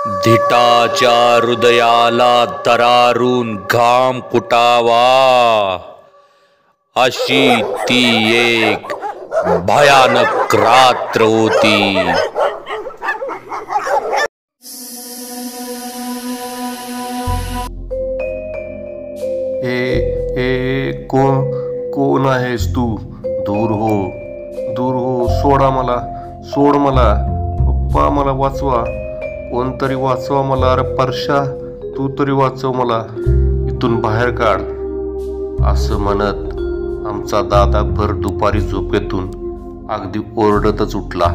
धिटाच्या हृदयाला दरारून घाम फुटावा अशी ती एक भयानक रात्र होती। हे कोण आहेस तू? दूर हो, सोड मला पप्पा, मला वाचवा, कोणतरी वाचवा मला। अरे परशा, तू तरी वाचव मला, इथून बाहेर काढ। असं म्हणत आमचा दादा भर दुपारी झोपेतून अगदी ओरडतच उठला।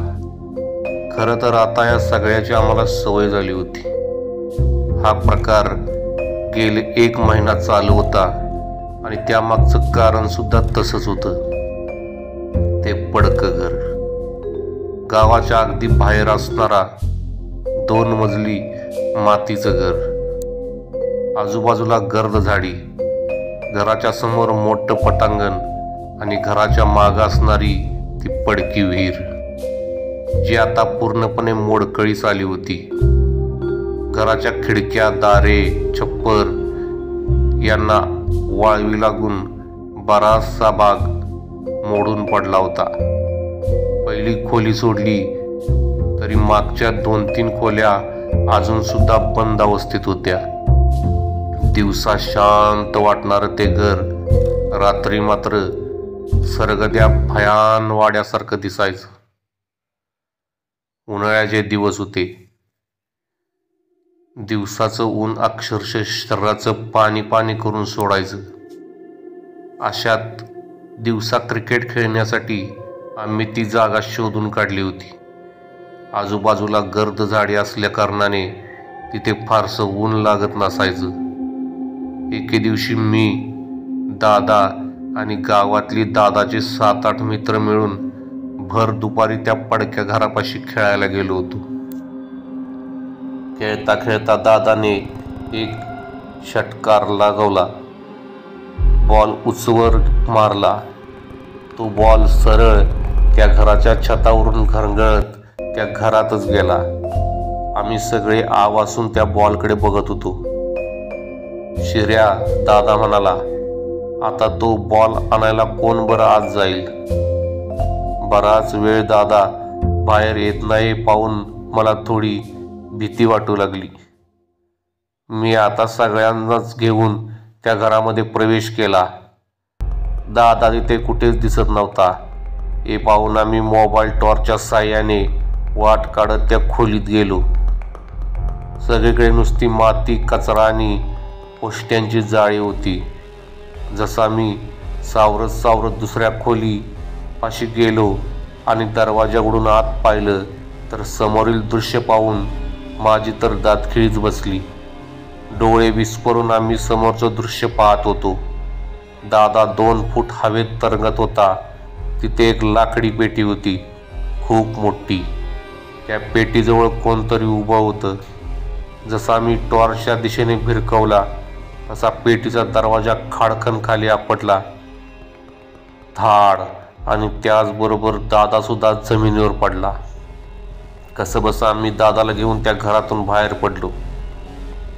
खरं तर आता या सगळ्याची आम्हाला सवय झाली होती। हा प्रकार गेले 1 महिना चालू होता आणि त्यामागचं कारण सुद्धा तसंच होतं। ते पडकं घर, गावाच्या अगदी बाहेर असणारा 2 मजली मातीचं घर, आजूबाजूला गर्द झाडी, घराच्या समोर मोठं पटांगण आणि घराच्या मागं असणारी ती पडकी विहीर, जी आता पूर्णपणे मोडकळीस आली होती। घराच्या खिडक्या, दारे, छप्पर यांना वाळवी लागून बराचसा भाग मोडून पडला होता। पहिली खोली सोडली तरी मागच्या 2-3 खोल्या अजून सुद्धा बंद अवस्थेत होत्या। दिवसा शांत वाटणारं ते घर रात्री मात्र सरगद्या भयान वाड्यासारखं दिसायचं। उन्हाळ्याचे दिवस होते। दिवसाचं ऊन अक्षरशः शरीराचं पाणी करून सोडायचं। अशात दिवसा क्रिकेट खेळण्यासाठी आम्ही ती जागा शोधून काढली होती। आजूबाजूला गर्द झाडी असल्या कारणाने तिथे फारसं ऊन लागत नसायचं। एके दिवशी मी, दादा आणि गावातली दादाचे 7-8 मित्र मिळून भर दुपारी त्या पडक्या घरापाशी खेळायला गेलो होतो। खेळता खेळता दादाने एक षटकार लगावला, बॉल उंचवर मारला। तो बॉल सरळ त्या घराच्या छतावरून घरंगळत त्या घरातच गेला। आम्ही सगळे आवासून त्या बॉलकडे बघत होतो। शिर्या, दादा म्हणाला, आता तो बॉल आणायला कोण बरं आज जाईल? बराच वेळ दादा बाहेर येत नाही पाहून मला थोडी भीती वाटू लागली। मी आता सगळ्यांनाच घेऊन त्या घरामध्ये प्रवेश केला। दादा तिथे कुठेच दिसत नव्हता। हे पाहून आम्ही मोबाईल टॉर्चच्या साहाय्याने वाट काढत त्या खोलीत गेलो। सगळीकडे नुसती माती, कचरा आणि पोष्ट्यांची जाळी होती। जसा मी सावरत दुसऱ्या खोली पाशी गेलो आणि दरवाजा उघडून आत पाहिलं तर समोरील दृश्य पाहून माझी तर दातखिळीच बसली। डोळे विस्फारून आम्ही समोरचं दृश्य पाहत होतो। दादा 2 फूट हवेत तरंगत होता। तिथे एक लाकडी पेटी होती, खूप मोठी। त्या पेटीजवळ कोणतरी उभं होतं। जसा मी टॉर्चच्या दिशेने भिरकवला तसा पेटीचा दरवाजा खाडकन खाली आपटला, धाड, आणि त्याचबरोबर दादा सुद्धा जमिनीवर पडला। कसंबसं आम्ही दादाला घेऊन त्या घरातून बाहेर पडलो।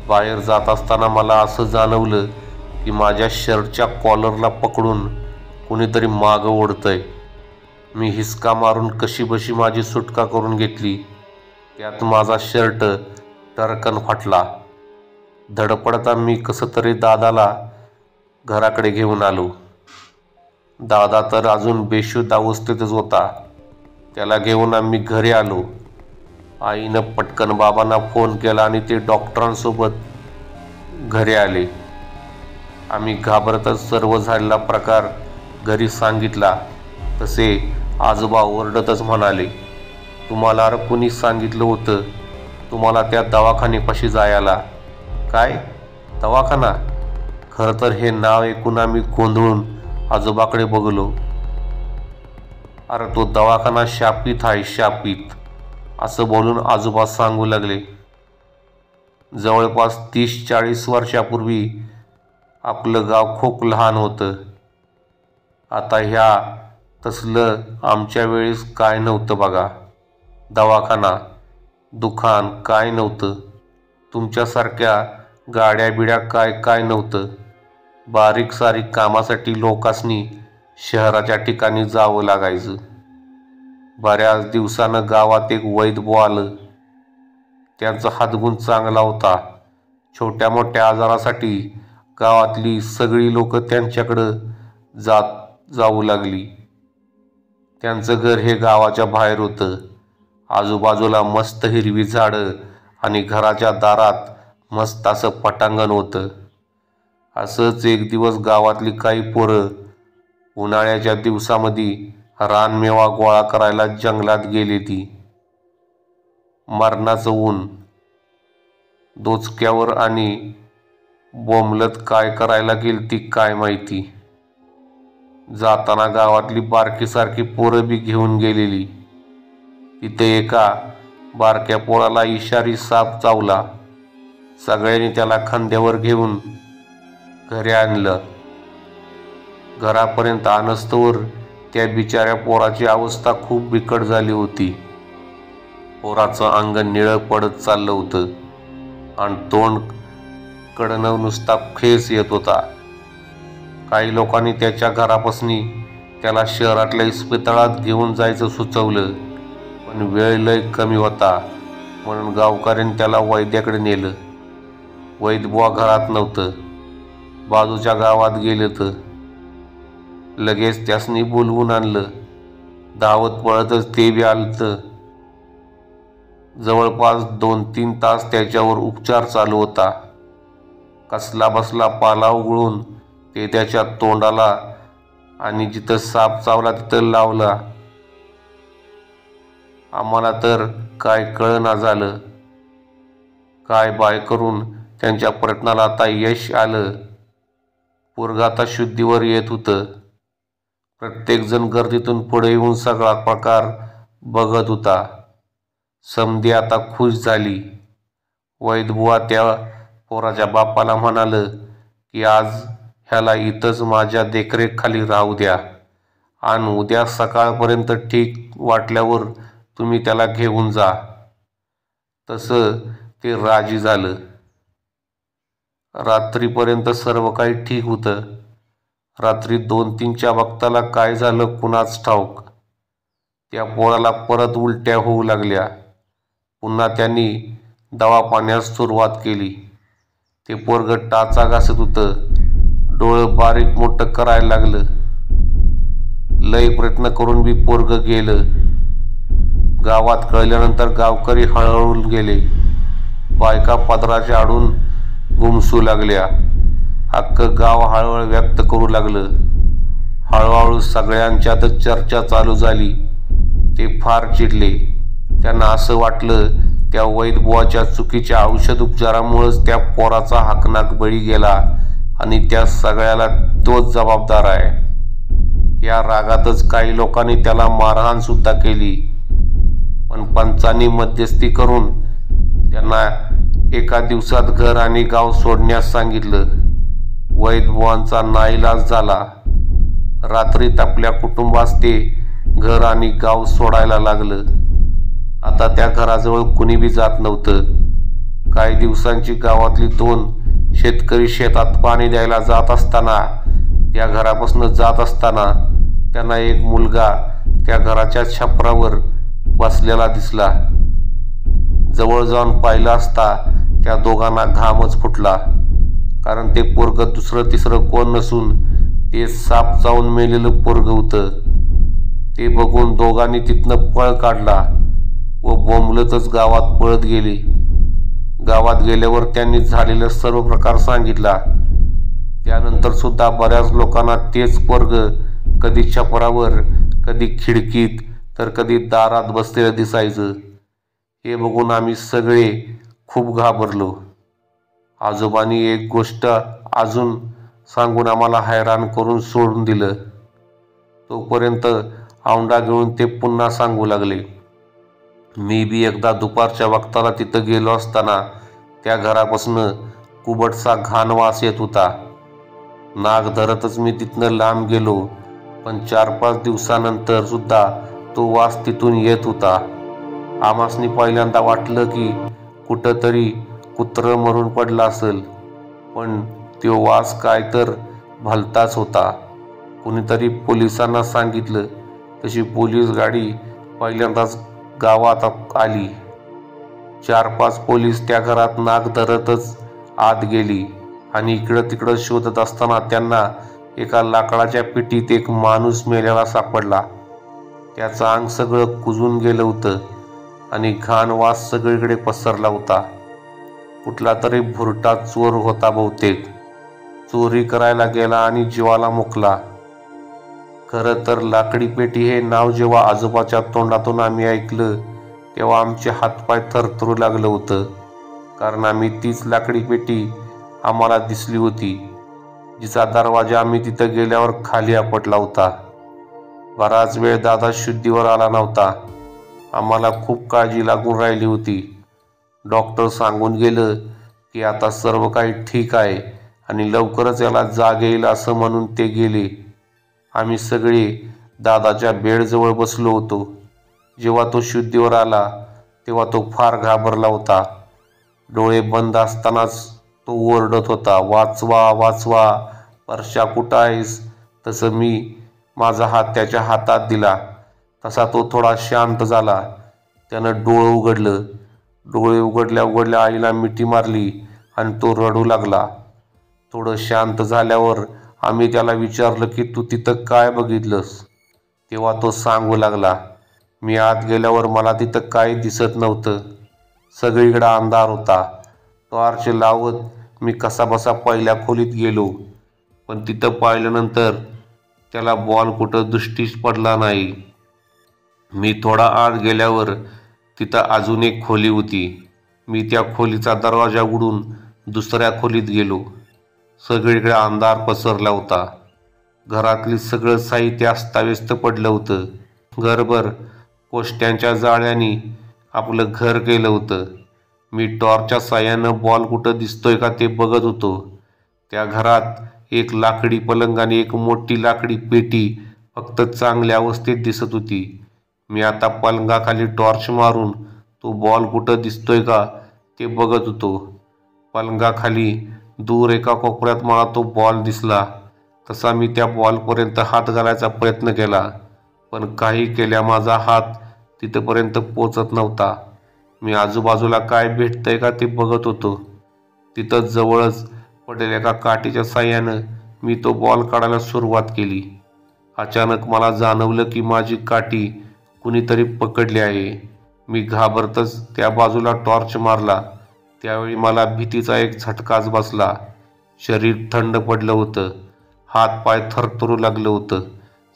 बाहेर जात असताना मला असं जाणवलं की माझ्या शर्टच्या कॉलरला पकडून कुणीतरी मागं ओढतंय। मी हिसका मारून कशीबशी माझी सुटका करून घेतली। त्यात माझा शर्ट टरकन फाटला। धडपडता मी कसं तरी दादाला घराकडे घेऊन आलो। दादा तर अजून बेशुद्ध अवस्थेतच होता। त्याला घेऊन आम्ही घरी आलो। आईनं पटकन बाबांना फोन केला आणि ते डॉक्टरांसोबत घरी आले। आम्ही घाबरतच सर्व झालेला प्रकार घरी सांगितला। तसे आजोबा ओरडतच म्हणाले, तुम्हाला कुणी सांगितलं होतं तुम्हाला त्या दवाखान्यापाशी जायला? काय दवाखाना? खरं तर हे नाव ऐकून आम्ही गोंधळून आजोबाकडे बघलो। अरे तो दवाखाना शापित आहे, शापित, असं बोलून आजोबा सांगू लागले। जवळपास 30-40 वर्षापूर्वी आपलं गाव खूप लहान होतं। आता ह्या तसलं आमच्या वेळेस काय नव्हतं बघा। दवाखाना, दुकान काय नव्हतं। तुमच्यासारख्या गाड्या बिड्या काय काय नव्हतं. बारीक सारीक कामासाठी लोकांनी शहराच्या ठिकाणी जावं लागायचं. बऱ्याच दिवसानं गावात एक वैद्य आलं. त्यांचा हातगुण चांगला होता. छोट्या मोठ्या आजारासाठी गावातली सगळी लोक त्यांच्याकडं जाऊ लागली. त्यांचं घर हे गावाच्या बाहेर होतं. आजूबाजूला मस्त हिरवी झाडं आणि घराच्या दारात मस्त असं पटांगण होतं. असंच एक दिवस गावातली काही पोरं उन्हाळ्याच्या दिवसामध्ये रानमेवा गोळा करायला जंगलात गेली. ती मरणाचं ऊन डोचक्यावर आणि बोंबलत काय करायला गेली ती काय माहिती. जाताना गावातली बारकी सारखी पोरं बी घेऊन गेलेली. तिथे एका बारक्या पोराला इशारी साप चावला. सगळ्यांनी त्याला खांद्यावर घेऊन घरी आणलं. घरापर्यंत आणस्तोवर त्या बिचाऱ्या पोराची अवस्था खूप बिकट झाली होती. पोराचं अंग निळं पडत चाललं होतं आणि तोंड कडनं नुसता फेस येत होता. काही लोकांनी त्याच्या घरापासून त्याला शहरातल्या इस्पितळात घेऊन जायचं सुचवलं, पण वेळ लय कमी होता म्हणून गावकऱ्यांनी त्याला वैद्याकडे नेलं. वैद्यबुवा घरात नव्हतं. बाजूच्या गावात गेले तर लगेच त्यासनी बोलवून आणलं. धावत पळतच ते बी आलं. जवळपास 2-3 तास त्याच्यावर उपचार चालू होता. कसला बसला पाला उघळून ते त्याच्या तोंडाला आणि जिथं साप चावला तिथं लावला. आम्हाला तर काय कळना झालं. काय बाय करून त्यांच्या प्रयत्नाला आता यश आलं. पोरगं आता शुद्धीवर येत होतं. प्रत्येकजण गर्दीतून पुढे येऊन सगळा प्रकार बघत होता. समधी आता खुश झाली. वैद्यबुवा त्या पोराच्या बापाला म्हणालं की आज ह्याला इथंच माझ्या देखरेखखाली राहू द्या आणि उद्या सकाळपर्यंत ठीक वाटल्यावर तुम्ही त्याला घेऊन जा. तसं ते राजी झालं. रात्रीपर्यंत सर्व काही ठीक होतं. रात्री 2-3च्या वक्ताला काय झालं कुणाच ठाऊक. त्या पोराला परत उलट्या होऊ लागल्या. पुन्हा त्यांनी दवापाण्यास सुरुवात केली. ते पोरगं टाचा घासत होतं. डोळं बारीक मोठं करायला लागलं. लय प्रयत्न करून बी पोरगं गेलं. गावात कळल्यानंतर गावकरी हळहळून गेले. बायका पदराच्या आडून गुमसू लागल्या. अख्खं गाव हळहळ व्यक्त करू लागलं. हळूहळू सगळ्यांच्यातच चर्चा चालू झाली. ते फार चिडले. त्यांना असं वाटलं त्या वैद्यबुवाच्या चुकीच्या औषध उपचारामुळेच त्या पोराचा हाकनाक बळी गेला आणि त्या सगळ्याला तोच जबाबदार आहे. या रागातच काही लोकांनी त्याला मारहाण सुद्धा केली. पण पंचांनी मध्यस्थी करून त्यांना एका दिवसात घर आणि गाव सोडण्यास सांगितलं. वैद्यबुवांचा नाईलाज झाला. रात्रीत आपल्या कुटुंबास ते घर आणि गाव सोडायला लागलं. आता त्या घराजवळ कुणी बी जात नव्हतं. काही दिवसांची गावातली 2 शेतकरी शेतात पाणी द्यायला जात असताना त्या घरापासून जात असताना त्यांना एक मुलगा त्या घराच्या छपरावर बसलेला दिसला. जवळ जाऊन पाहिलं असता त्या दोघांना घामच फुटला. कारण ते पोरगं दुसरं तिसरं कोण नसून ते साप चावून मेलेलं पोरगं होतं. ते बघून दोघांनी तिथनं पळ काढला व बोंबलतच गावात पळत गेले. गावात गेल्यावर त्यांनी झालेला सर्व प्रकार सांगितला. त्यानंतर सुद्धा बऱ्याच लोकांना तेच पोरगं कधी छपरावर, कधी खिडकीत, तर कधी दारात बसलेलं दिसायचं. हे बघून आम्ही सगळे खूप घाबरलो. आजोबांनी एक गोष्ट अजून सांगून आम्हाला हैराण करून सोडून दिलं. तोपर्यंत औंढा घेऊन ते पुन्हा सांगू लागले. मी बी एकदा दुपारच्या वक्ताला तिथं गेलो असताना त्या घरापासून कुबटसा घाण वास येत होता. नाक धरतच मी तिथनं लांब गेलो, पण 4-5 दिवसानंतर सुद्धा तो वास तिथून येत होता. आम्हासनी पहिल्यांदा वाटलं की कुठंतरी कुत्रं मरून पडलं असेल, पण तो वास काय तर भलताच होता. कुणीतरी पोलिसांना सांगितलं. तशी पोलीस गाडी पहिल्यांदाच गावात आली. 4-5 पोलीस त्या घरात नाक धरतच आत गेली आणि इकडं तिकडं शोधत असताना त्यांना एका लाकडाच्या पेटीत एक माणूस मेलेला सापडला. त्याचं अंग सगळं कुजून गेलं होतं आणि घाण वास सगळीकडे पसरला होता. कुठला तरी भुरटा चोर होता बहुतेक. चोरी करायला गेला आणि जीवाला मुकला. खरं तर लाकडी पेटी हे नाव जेव्हा आजोबाच्या तोंडातून आम्ही ऐकलं तेव्हा आमचे हातपाय थरथरू लागलं होतं. कारण आम्ही तीच लाकडी पेटी आम्हाला दिसली होती, जिचा दरवाजा आम्ही तिथं गेल्यावर खाली आपटला होता. बराच वेळ दादा शुद्धीवर आला नव्हता. आम्हाला खूप काळजी लागून राहिली होती. डॉक्टर सांगून गेलं की आता सर्व काही ठीक आहे आणि लवकरच याला जाग येईल असं म्हणून ते गेले. आम्ही सगळे दादाच्या बेडजवळ बसलो होतो. जेव्हा तो शुद्धीवर आला तेव्हा तो फार घाबरला होता. डोळे बंद असतानाच तो ओरडत होता, वाचवा वाचवा, परश्या कुठं आहेस? तसं मी माझा हात त्याच्या हातात दिला तसा तो थोडा शांत झाला. त्यानं डोळं उघडलं. डोळे उघडल्या उघडल्या आईला मिठी मारली आणि तो रडू लागला. थोडं शांत झाल्यावर आम्ही त्याला विचारलं की तू तिथं काय बघितलंस? तेव्हा तो सांगू लागला, मी आत गेल्यावर मला तिथं काही दिसत नव्हतं. सगळीकडे अंधार होता. टॉर्च लावत मी कसाबसा पहिल्या खोलीत गेलो, पण तिथं पाहिल्यानंतर त्याला बॉल कुठं दृष्टीस पडला नाही. मी थोडा आत गेल्यावर तिथं अजून एक खोली होती. मी त्या खोलीचा दरवाजा उघडून दुसऱ्या खोलीत गेलो. सगळीकडे अंधार पसरला होता. घरातली सगळं साहित्य अस्ताव्यस्त पडलं होतं. घरभर कोष्ट्यांच्या जाळ्यांनी आपलं घर केलं होतं. मी टॉर्चच्या साह्यानं बॉल कुठं दिसतोय का ते बघत होतो. त्या घरात एक लाकडी पलंग आणि एक मोठी लाकडी पेटी फक्त चांगल्या अवस्थेत दिसत होती. मी आता पलंगाखाली टॉर्च मारून तो बॉल कुठं दिसतोय का ते बघत होतो. पलंगाखाली दूर एका कोपऱ्यात मला तो बॉल दिसला. तसा मी त्या बॉलपर्यंत हात घालायचा प्रयत्न केला, पण काही केल्या माझा हात तिथपर्यंत पोचत नव्हता. मी आजूबाजूला काय भेटतंय का ते बघत होतो. तिथं जवळच पडलेल्या एका काठीच्या साह्यानं मी तो बॉल काढायला सुरुवात केली. अचानक मला जाणवलं की माझी काठी कुणीतरी पकडली आहे. मी घाबरतच त्या बाजूला टॉर्च मारला. त्यावेळी मला भीतीचा एक झटकाच बसला. शरीर थंड पडलं होतं. हात पाय थरथरू लागलं होतं.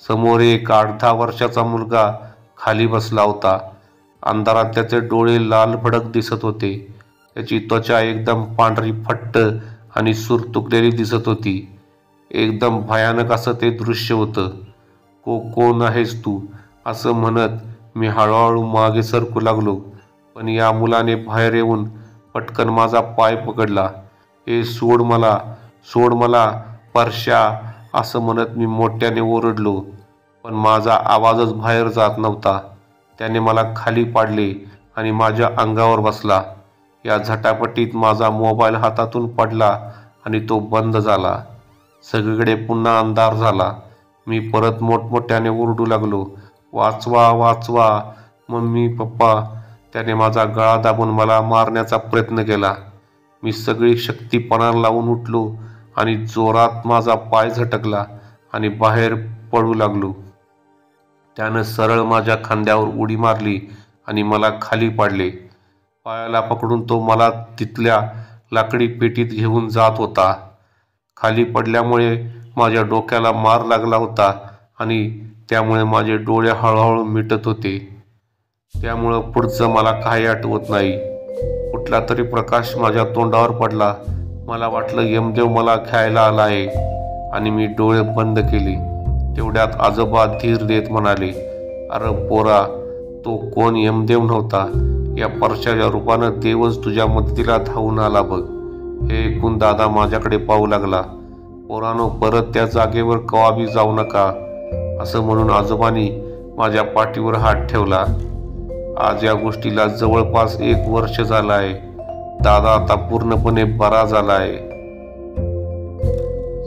समोर एक 8-10 वर्षाचा मुलगा खाली बसला होता. अंधारात त्याचे डोळे लाल भडक दिसत होते. त्याची त्वचा एकदम पांढरी फट्ट आणि सुरतुकलेली दिसत होती. एकदम भयानक असं ते दृश्य होतं. कोण आहेस तू? असं म्हणत मी हळूहळू मागे सरकू लागलो, पण या मुलाने बाहेर येऊन पटकन माझा पाय पकडला. ए सोड मला, सोड मला परश्या, असं म्हणत मी मोठ्याने ओरडलो, पण माझा आवाजच बाहेर जात नव्हता. त्याने मला खाली पाडले आणि माझ्या अंगावर बसला. या झटापटीत माझा मोबाईल हातातून पडला आणि तो बंद झाला. सगळीकडे पुन्हा अंधार झाला. मी परत मोठमोठ्याने ओरडू लागलो, वाचवा वाचवा, मम्मी पप्पा. त्याने माझा गळा दाबून मला मारण्याचा प्रयत्न केला. मी सगळी शक्ती पणाला लावून उठलो आणि जोरात माझा पाय झटकला आणि बाहेर पडू लागलो. त्यानं सरळ माझ्या खांद्यावर उडी मारली आणि मला खाली पाडले. पायाला पकडून तो मला तिथल्या लाकडी पेटीत घेऊन जात होता. खाली पडल्यामुळे माझ्या डोक्याला मार लागला होता आणि त्यामुळे माझे डोळे हळूहळू मिटत होते. त्यामुळं पुढचं मला काही आठवत नाही. कुठला तरी प्रकाश माझ्या तोंडावर पडला. मला वाटलं यमदेव मला घ्यायला आला आहे आणि मी डोळे बंद केले. तेवढ्यात आजोबा धीर देत म्हणाले, अरे पोरा, तो कोण यमदेव नव्हता. या परशाच्या रूपानं देवच तुझ्या मदतीला धावून आला बघ. हे ऐकून दादा माझ्याकडे पाहू लागला. पोरानो, परत त्या जागेवर कवाबी जाऊ नका, असं म्हणून आजोबांनी माझ्या पाठीवर हात ठेवला. आज या गोष्टीला जवळपास 1 वर्ष झालं आहे. दादा आता पूर्णपणे बरा झालाय.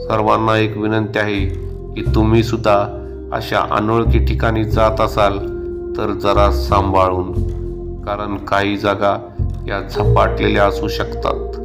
सर्वांना एक विनंती आहे की तुम्ही सुद्धा अशा अनोळखी ठिकाणी जात असाल तर जरा सांभाळून, कारण काही जागा या झपाटलेल्या असू शकतात.